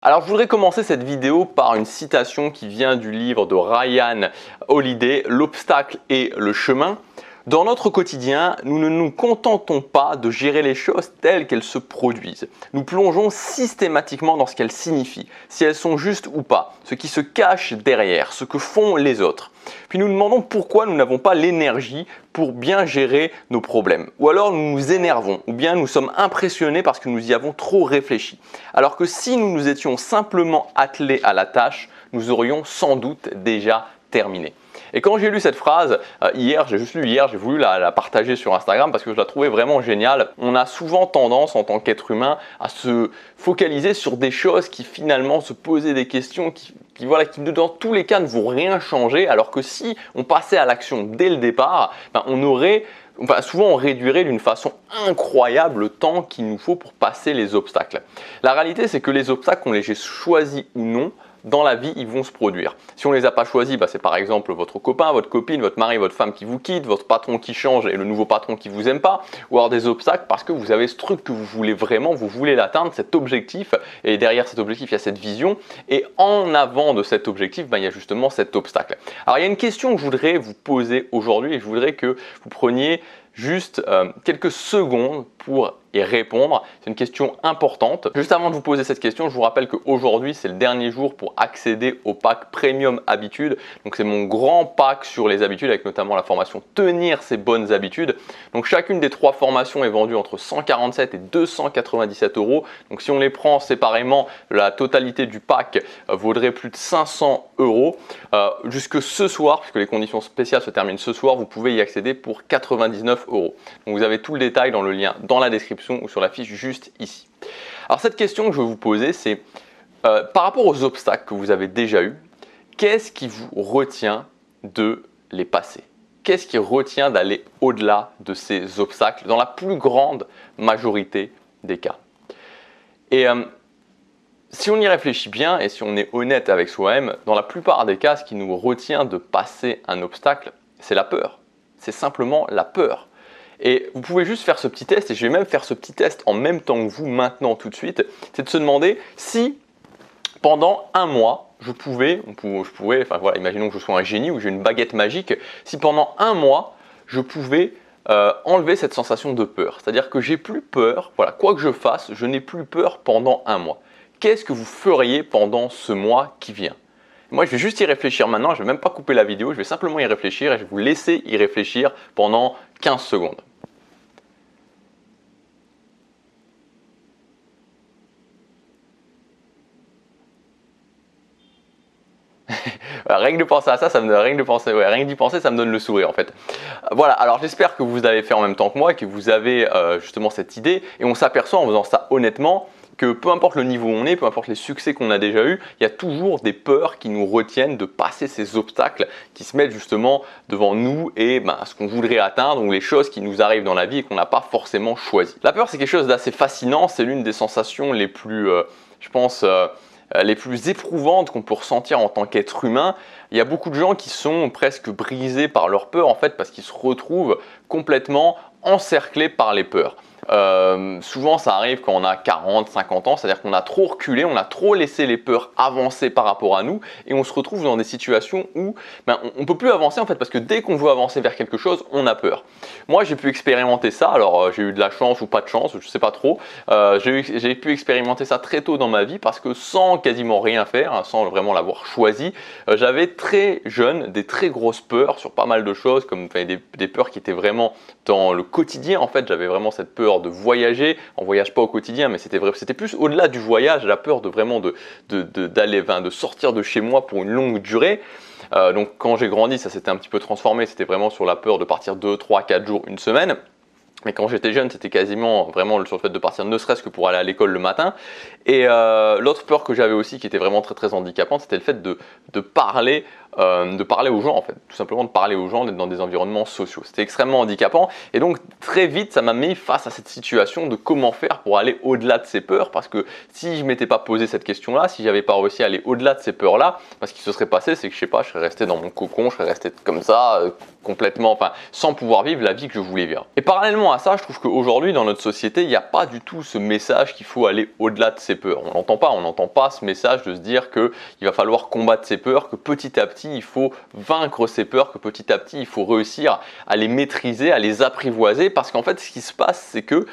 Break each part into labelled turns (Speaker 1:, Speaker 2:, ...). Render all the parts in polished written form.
Speaker 1: Alors je voudrais commencer cette vidéo par une citation qui vient du livre de Ryan Holiday, L'obstacle et le chemin. Dans notre quotidien, nous ne nous contentons pas de gérer les choses telles qu'elles se produisent. Nous plongeons systématiquement dans ce qu'elles signifient, si elles sont justes ou pas, ce qui se cache derrière, ce que font les autres. Puis nous nous demandons pourquoi nous n'avons pas l'énergie pour bien gérer nos problèmes. Ou alors nous nous énervons, ou bien nous sommes impressionnés parce que nous y avons trop réfléchi. Alors que si nous nous étions simplement attelés à la tâche, nous aurions sans doute déjà terminé. Et quand j'ai lu cette phrase hier, j'ai voulu la partager sur Instagram parce que je la trouvais vraiment géniale. On a souvent tendance en tant qu'être humain à se focaliser sur des choses qui finalement se posaient des questions qui dans tous les cas ne vont rien changer, alors que si on passait à l'action dès le départ, souvent on réduirait d'une façon incroyable le temps qu'il nous faut pour passer les obstacles. La réalité, c'est que les obstacles, qu'on les ait choisis ou non, dans la vie, ils vont se produire. Si on ne les a pas choisis, c'est par exemple votre copain, votre copine, votre mari, votre femme qui vous quitte, votre patron qui change et le nouveau patron qui vous aime pas, ou alors des obstacles parce que vous avez ce truc que vous voulez vraiment, vous voulez l'atteindre, cet objectif, et derrière cet objectif, il y a cette vision, et en avant de cet objectif, il y a justement cet obstacle. Alors il y a une question que je voudrais vous poser aujourd'hui, et je voudrais que vous preniez juste quelques secondes pour y répondre. C'est une question importante. Juste avant de vous poser cette question, je vous rappelle qu'aujourd'hui, c'est le dernier jour pour accéder au pack Premium Habitudes. Donc, c'est mon grand pack sur les habitudes avec notamment la formation Tenir ses bonnes habitudes. Donc, chacune des 3 formations est vendue entre 147 et 297 €. Donc, si on les prend séparément, la totalité du pack vaudrait plus de 500 €. Jusque ce soir, puisque les conditions spéciales se terminent ce soir, vous pouvez y accéder pour 99 €. Donc, vous avez tout le détail dans le lien dans la description ou sur la fiche juste ici. Alors cette question que je vais vous poser, c'est par rapport aux obstacles que vous avez déjà eus, qu'est-ce qui vous retient de les passer? Qu'est-ce qui retient d'aller au-delà de ces obstacles dans la plus grande majorité des cas? Et si on y réfléchit bien et si on est honnête avec soi-même, dans la plupart des cas, ce qui nous retient de passer un obstacle, c'est la peur. C'est simplement la peur. Et vous pouvez juste faire ce petit test, et je vais même faire ce petit test en même temps que vous maintenant tout de suite, c'est de se demander si pendant un mois, imaginons que je sois un génie ou que j'ai une baguette magique, si pendant un mois, je pouvais enlever cette sensation de peur. C'est-à-dire que j'ai plus peur, quoi que je fasse, je n'ai plus peur pendant un mois. Qu'est-ce que vous feriez pendant ce mois qui vient? Moi, je vais juste y réfléchir maintenant, je ne vais même pas couper la vidéo, je vais simplement y réfléchir et je vais vous laisser y réfléchir pendant 15 secondes. Rien que de penser à ça, rien que d'y penser, ça me donne le sourire en fait. Voilà, alors j'espère que vous avez fait en même temps que moi, que vous avez justement cette idée, et on s'aperçoit en faisant ça honnêtement que peu importe le niveau où on est, peu importe les succès qu'on a déjà eus, il y a toujours des peurs qui nous retiennent de passer ces obstacles qui se mettent justement devant nous et ce qu'on voudrait atteindre ou les choses qui nous arrivent dans la vie et qu'on n'a pas forcément choisi. La peur, c'est quelque chose d'assez fascinant, c'est l'une des sensations les plus, les plus éprouvantes qu'on peut ressentir en tant qu'être humain. Il y a beaucoup de gens qui sont presque brisés par leur peur en fait parce qu'ils se retrouvent complètement encerclés par les peurs. Souvent ça arrive quand on a 40, 50 ans, c'est-à-dire qu'on a trop reculé, on a trop laissé les peurs avancer par rapport à nous et on se retrouve dans des situations où on ne peut plus avancer en fait parce que dès qu'on veut avancer vers quelque chose, on a peur. Moi j'ai pu expérimenter ça, alors j'ai eu de la chance ou pas de chance, je ne sais pas trop, j'ai pu expérimenter ça très tôt dans ma vie parce que sans quasiment rien faire, sans vraiment l'avoir choisi, j'avais très jeune des très grosses peurs sur pas mal de choses, comme des peurs qui étaient vraiment dans le quotidien en fait, j'avais vraiment cette peur de voyager. On voyage pas au quotidien, mais c'était plus au-delà du voyage, la peur de sortir de chez moi pour une longue durée. Donc quand j'ai grandi, ça s'était un petit peu transformé, c'était vraiment sur la peur de partir 2, 3, 4 jours, une semaine. Mais quand j'étais jeune, c'était quasiment vraiment sur le fait de partir ne serait-ce que pour aller à l'école le matin. Et l'autre peur que j'avais aussi, qui était vraiment très très handicapante, c'était le fait de parler de parler aux gens en fait, tout simplement de parler aux gens, d'être dans des environnements sociaux. C'était extrêmement handicapant et donc très vite ça m'a mis face à cette situation de comment faire pour aller au-delà de ces peurs, parce que si je m'étais pas posé cette question-là, si j'avais pas réussi à aller au-delà de ces peurs-là, ce qui se serait passé, c'est que je sais pas, je serais resté dans mon cocon, je serais resté comme ça, complètement, enfin sans pouvoir vivre la vie que je voulais vivre. Et parallèlement à ça, je trouve qu'aujourd'hui dans notre société, il n'y a pas du tout ce message qu'il faut aller au-delà de ses peurs. On n'entend pas ce message de se dire qu'il va falloir combattre ses peurs, que petit à petit il faut vaincre ses peurs, que petit à petit il faut réussir à les maîtriser, à les apprivoiser, parce qu'en fait ce qui se passe c'est que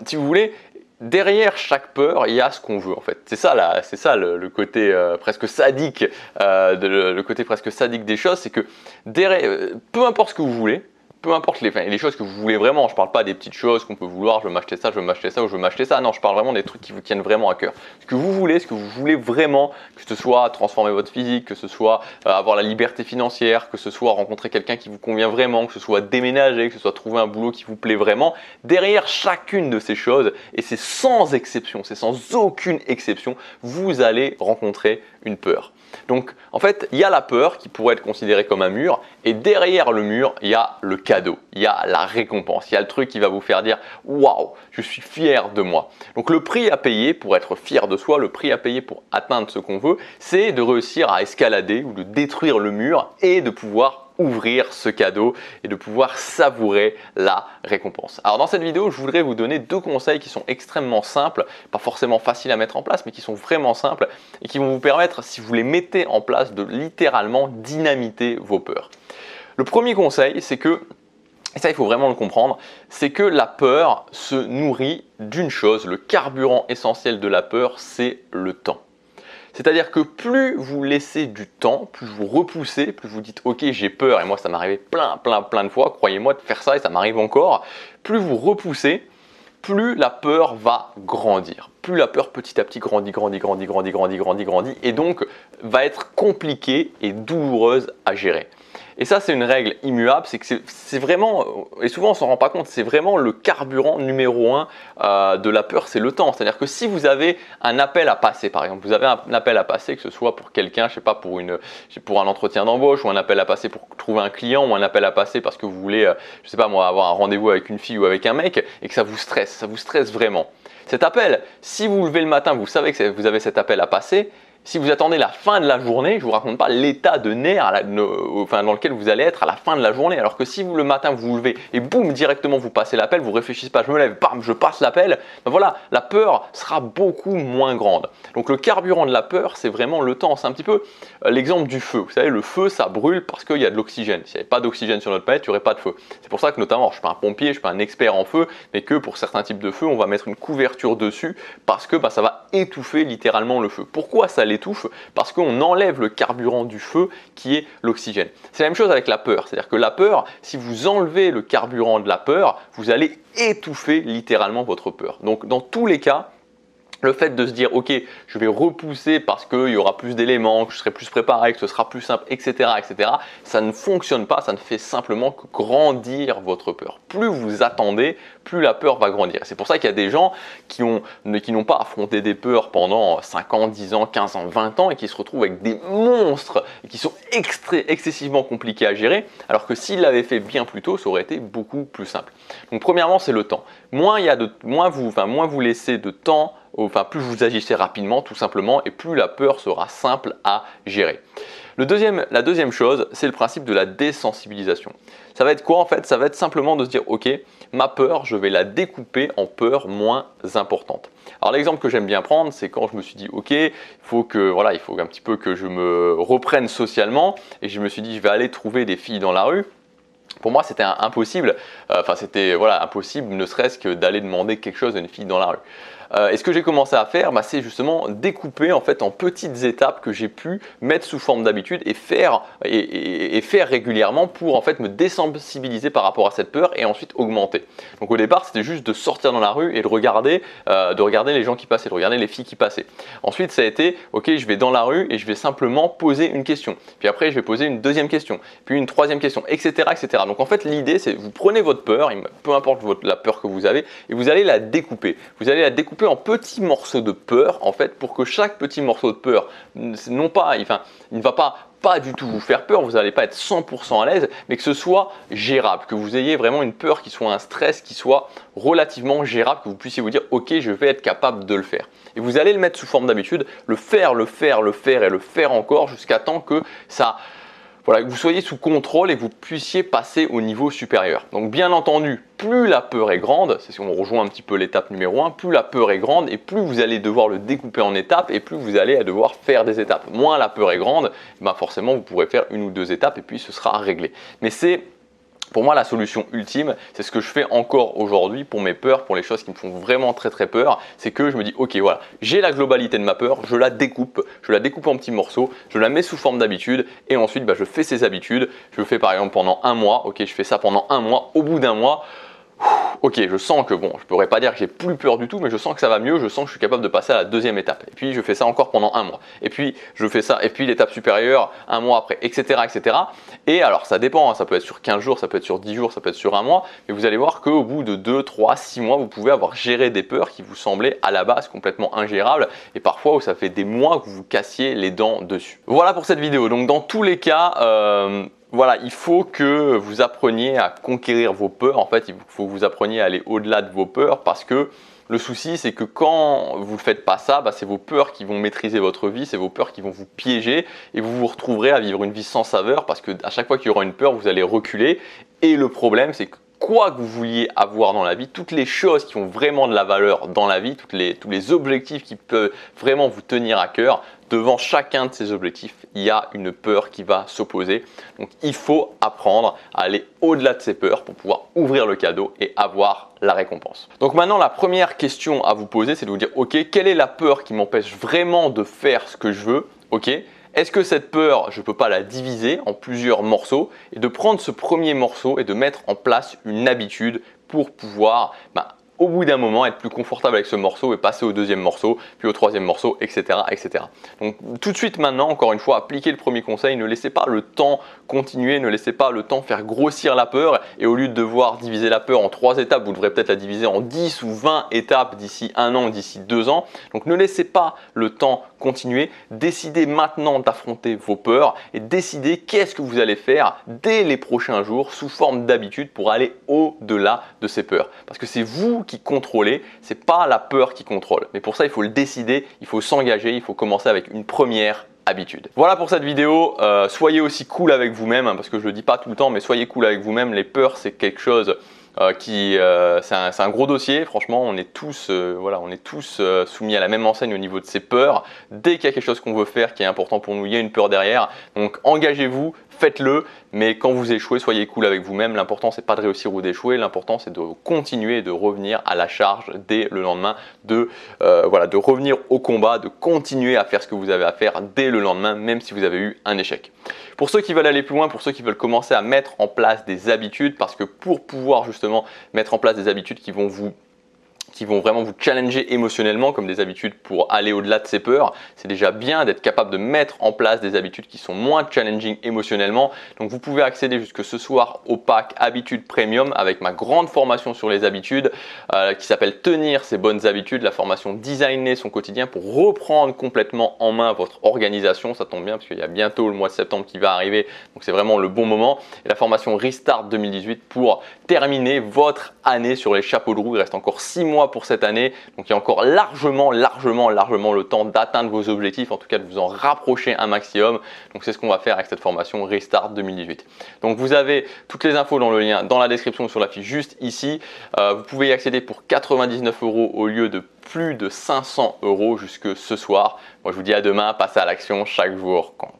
Speaker 1: si vous voulez, derrière chaque peur, il y a ce qu'on veut en fait. C'est ça le côté presque sadique, le côté presque sadique des choses, c'est que derrière, peu importe ce que vous voulez, peu importe les choses que vous voulez vraiment, je ne parle pas des petites choses qu'on peut vouloir, je veux m'acheter ça, je veux m'acheter ça ou je veux m'acheter ça, non, je parle vraiment des trucs qui vous tiennent vraiment à cœur. Ce que vous voulez vraiment, que ce soit transformer votre physique, que ce soit avoir la liberté financière, que ce soit rencontrer quelqu'un qui vous convient vraiment, que ce soit déménager, que ce soit trouver un boulot qui vous plaît vraiment, derrière chacune de ces choses, et c'est sans exception, c'est sans aucune exception, vous allez rencontrer une peur. Donc en fait, il y a la peur qui pourrait être considérée comme un mur, et derrière le mur, il y a le cadeau, il y a la récompense, il y a le truc qui va vous faire dire « Waouh, je suis fier de moi ». Donc le prix à payer pour être fier de soi, le prix à payer pour atteindre ce qu'on veut, c'est de réussir à escalader ou de détruire le mur et de pouvoir ouvrir ce cadeau et de pouvoir savourer la récompense. Alors dans cette vidéo, je voudrais vous donner 2 conseils qui sont extrêmement simples, pas forcément faciles à mettre en place, mais qui sont vraiment simples et qui vont vous permettre, si vous les mettez en place, de littéralement dynamiter vos peurs. Le premier conseil, c'est que, et ça il faut vraiment le comprendre, c'est que la peur se nourrit d'une chose, le carburant essentiel de la peur, c'est le temps. C'est-à-dire que plus vous laissez du temps, plus vous repoussez, plus vous dites « Ok, j'ai peur », et moi ça m'est arrivé plein de fois, croyez-moi de faire ça et ça m'arrive encore, plus vous repoussez, plus la peur va grandir. Plus la peur petit à petit grandit, et donc va être compliquée et douloureuse à gérer. Et ça, c'est une règle immuable, c'est que c'est vraiment, et souvent on s'en rend pas compte, c'est vraiment le carburant numéro 1 de la peur, c'est le temps. C'est-à-dire que si vous avez un appel à passer, par exemple, vous avez un appel à passer, que ce soit pour quelqu'un, je sais pas, pour un entretien d'embauche, ou un appel à passer pour trouver un client, ou un appel à passer parce que vous voulez, je sais pas moi, avoir un rendez-vous avec une fille ou avec un mec, et que ça vous stresse vraiment. Cet appel, si vous vous levez le matin, vous savez que vous avez cet appel à passer. Si vous attendez la fin de la journée, je ne vous raconte pas l'état de nerfs dans lequel vous allez être à la fin de la journée. Alors que si vous, le matin, vous vous levez et boum, directement vous passez l'appel, vous ne réfléchissez pas, je me lève, bam, je passe l'appel, ben voilà, la peur sera beaucoup moins grande. Donc le carburant de la peur, c'est vraiment le temps. C'est un petit peu l'exemple du feu. Vous savez, le feu, ça brûle parce qu'il y a de l'oxygène. S'il n'y avait pas d'oxygène sur notre planète, il n'y aurait pas de feu. C'est pour ça que notamment, je ne suis pas un pompier, je ne suis pas un expert en feu, mais que pour certains types de feu, on va mettre une couverture dessus parce que ça va étouffer littéralement le feu. Pourquoi ça l'étouffe? Parce qu'on enlève le carburant du feu qui est l'oxygène. C'est la même chose avec la peur, c'est-à-dire que la peur, si vous enlevez le carburant de la peur, vous allez étouffer littéralement votre peur. Donc dans tous les cas, le fait de se dire ok, je vais repousser parce qu'il y aura plus d'éléments, que je serai plus préparé, que ce sera plus simple, etc., ça ne fonctionne pas, ça ne fait simplement que grandir votre peur. Plus vous attendez, plus la peur va grandir. C'est pour ça qu'il y a des gens qui n'ont pas affronté des peurs pendant 5 ans, 10 ans, 15 ans, 20 ans et qui se retrouvent avec des monstres et qui sont excessivement compliqués à gérer, alors que s'ils l'avaient fait bien plus tôt, ça aurait été beaucoup plus simple. Donc premièrement, c'est le temps. Moins vous laissez de temps, plus vous agissez rapidement tout simplement, et plus la peur sera simple à gérer. La deuxième chose, c'est le principe de la désensibilisation. Ça va être quoi en fait? Ça va être simplement de se dire ok, ma peur, je vais la découper en peurs moins importantes. Alors l'exemple que j'aime bien prendre, c'est quand je me suis dit ok, il faut un petit peu que je me reprenne socialement, et je me suis dit je vais aller trouver des filles dans la rue. Pour moi, c'était impossible, impossible ne serait-ce que d'aller demander quelque chose à une fille dans la rue. Et ce que j'ai commencé à faire, c'est justement découper en petites étapes que j'ai pu mettre sous forme d'habitude et faire régulièrement pour en fait me désensibiliser par rapport à cette peur et ensuite augmenter. Donc au départ, c'était juste de sortir dans la rue et de regarder les gens qui passaient, de regarder les filles qui passaient. Ensuite, ça a été ok, je vais dans la rue et je vais simplement poser une question. Puis après, je vais poser une deuxième question, puis une troisième question, etc., etc. faire. Donc en fait l'idée c'est vous prenez votre peur, peu importe la peur que vous avez, et vous allez la découper. Vous allez la découper en petits morceaux de peur en fait pour que chaque petit morceau de peur, non pas, enfin, il ne va pas du tout vous faire peur, vous n'allez pas être 100% à l'aise, mais que ce soit gérable, que vous ayez vraiment une peur qui soit un stress qui soit relativement gérable, que vous puissiez vous dire ok je vais être capable de le faire. Et vous allez le mettre sous forme d'habitude, le faire et le faire encore jusqu'à temps que ça... Voilà, que vous soyez sous contrôle et que vous puissiez passer au niveau supérieur. Donc bien entendu, plus la peur est grande, c'est si on rejoint un petit peu l'étape numéro 1, plus la peur est grande et plus vous allez devoir le découper en étapes et plus vous allez devoir faire des étapes. Moins la peur est grande, ben forcément vous pourrez faire une ou deux étapes et puis ce sera réglé. Mais c'est pour moi la solution ultime, c'est ce que je fais encore aujourd'hui pour mes peurs, pour les choses qui me font vraiment très peur, c'est que je me dis ok voilà, j'ai la globalité de ma peur, je la découpe en petits morceaux, je la mets sous forme d'habitude et ensuite je fais ces habitudes, je le fais par exemple pendant un mois, ok je fais ça pendant un mois, au bout d'un mois, ok, je sens que bon, je pourrais pas dire que j'ai plus peur du tout, mais je sens que ça va mieux, je sens que je suis capable de passer à la deuxième étape. Et puis je fais ça encore pendant un mois. Et puis je fais ça, et puis l'étape supérieure, un mois après, etc. etc. Et alors ça dépend, hein, ça peut être sur 15 jours, ça peut être sur 10 jours, ça peut être sur un mois, mais vous allez voir qu'au bout de 2, 3, 6 mois, vous pouvez avoir géré des peurs qui vous semblaient à la base complètement ingérables, et parfois où ça fait des mois que vous vous cassiez les dents dessus. Voilà pour cette vidéo. Donc dans tous les cas, voilà, il faut que vous appreniez à conquérir vos peurs. En fait, il faut que vous appreniez à aller au-delà de vos peurs parce que le souci, c'est que quand vous ne faites pas ça, c'est vos peurs qui vont maîtriser votre vie, c'est vos peurs qui vont vous piéger et vous vous retrouverez à vivre une vie sans saveur parce qu'à chaque fois qu'il y aura une peur, vous allez reculer. Et le problème, c'est que quoi que vous vouliez avoir dans la vie, toutes les choses qui ont vraiment de la valeur dans la vie, tous les objectifs qui peuvent vraiment vous tenir à cœur, devant chacun de ces objectifs, il y a une peur qui va s'opposer. Donc il faut apprendre à aller au-delà de ces peurs pour pouvoir ouvrir le cadeau et avoir la récompense. Donc maintenant, la première question à vous poser, c'est de vous dire ok, quelle est la peur qui m'empêche vraiment de faire ce que je veux? Ok, est-ce que cette peur, je ne peux pas la diviser en plusieurs morceaux et de prendre ce premier morceau et de mettre en place une habitude pour pouvoir au bout d'un moment être plus confortable avec ce morceau et passer au deuxième morceau, puis au troisième morceau, etc. etc. Donc tout de suite maintenant, encore une fois, appliquez le premier conseil, ne laissez pas le temps continuer, ne laissez pas le temps faire grossir la peur et au lieu de devoir diviser la peur en 3 étapes, vous devrez peut-être la diviser en 10 ou 20 étapes d'ici 1 an, d'ici 2 ans. Donc ne laissez pas le temps continuer, décidez maintenant d'affronter vos peurs et décidez qu'est-ce que vous allez faire dès les prochains jours sous forme d'habitude pour aller au-delà de ces peurs. Parce que c'est vous qui contrôlez, c'est pas la peur qui contrôle. Mais pour ça, il faut le décider, il faut s'engager, il faut commencer avec une première habitude. Voilà pour cette vidéo. Soyez aussi cool avec vous-même, parce que je le dis pas tout le temps, mais soyez cool avec vous-même. Les peurs, c'est quelque chose c'est un gros dossier. Franchement, on est tous, soumis à la même enseigne au niveau de ces peurs. Dès qu'il y a quelque chose qu'on veut faire qui est important pour nous, il y a une peur derrière. Donc engagez-vous, faites-le, mais quand vous échouez, soyez cool avec vous-même. L'important, c'est pas de réussir ou d'échouer. L'important, c'est de continuer et de revenir à la charge dès le lendemain, de revenir au combat, de continuer à faire ce que vous avez à faire dès le lendemain, même si vous avez eu un échec. Pour ceux qui veulent aller plus loin, pour ceux qui veulent commencer à mettre en place des habitudes, parce que pour pouvoir justement mettre en place des habitudes qui vont vraiment vous challenger émotionnellement, comme des habitudes pour aller au-delà de ces peurs, c'est déjà bien d'être capable de mettre en place des habitudes qui sont moins challenging émotionnellement. Donc vous pouvez accéder jusque ce soir au pack Habitudes Premium avec ma grande formation sur les habitudes qui s'appelle Tenir ses bonnes habitudes, la formation Designer son quotidien pour reprendre complètement en main votre organisation. Ça tombe bien parce qu'il y a bientôt le mois de septembre qui va arriver, donc c'est vraiment le bon moment. Et la formation Restart 2018 pour terminer votre année sur les chapeaux de roue. Il reste encore 6 mois pour cette année, donc il y a encore largement le temps d'atteindre vos objectifs, en tout cas de vous en rapprocher un maximum. Donc c'est ce qu'on va faire avec cette formation Restart 2018. Donc vous avez toutes les infos dans le lien dans la description sur la fiche juste ici. Vous pouvez y accéder pour 99 € au lieu de plus de 500 € jusque ce soir. Moi je vous dis à demain, passez à l'action, chaque jour compte.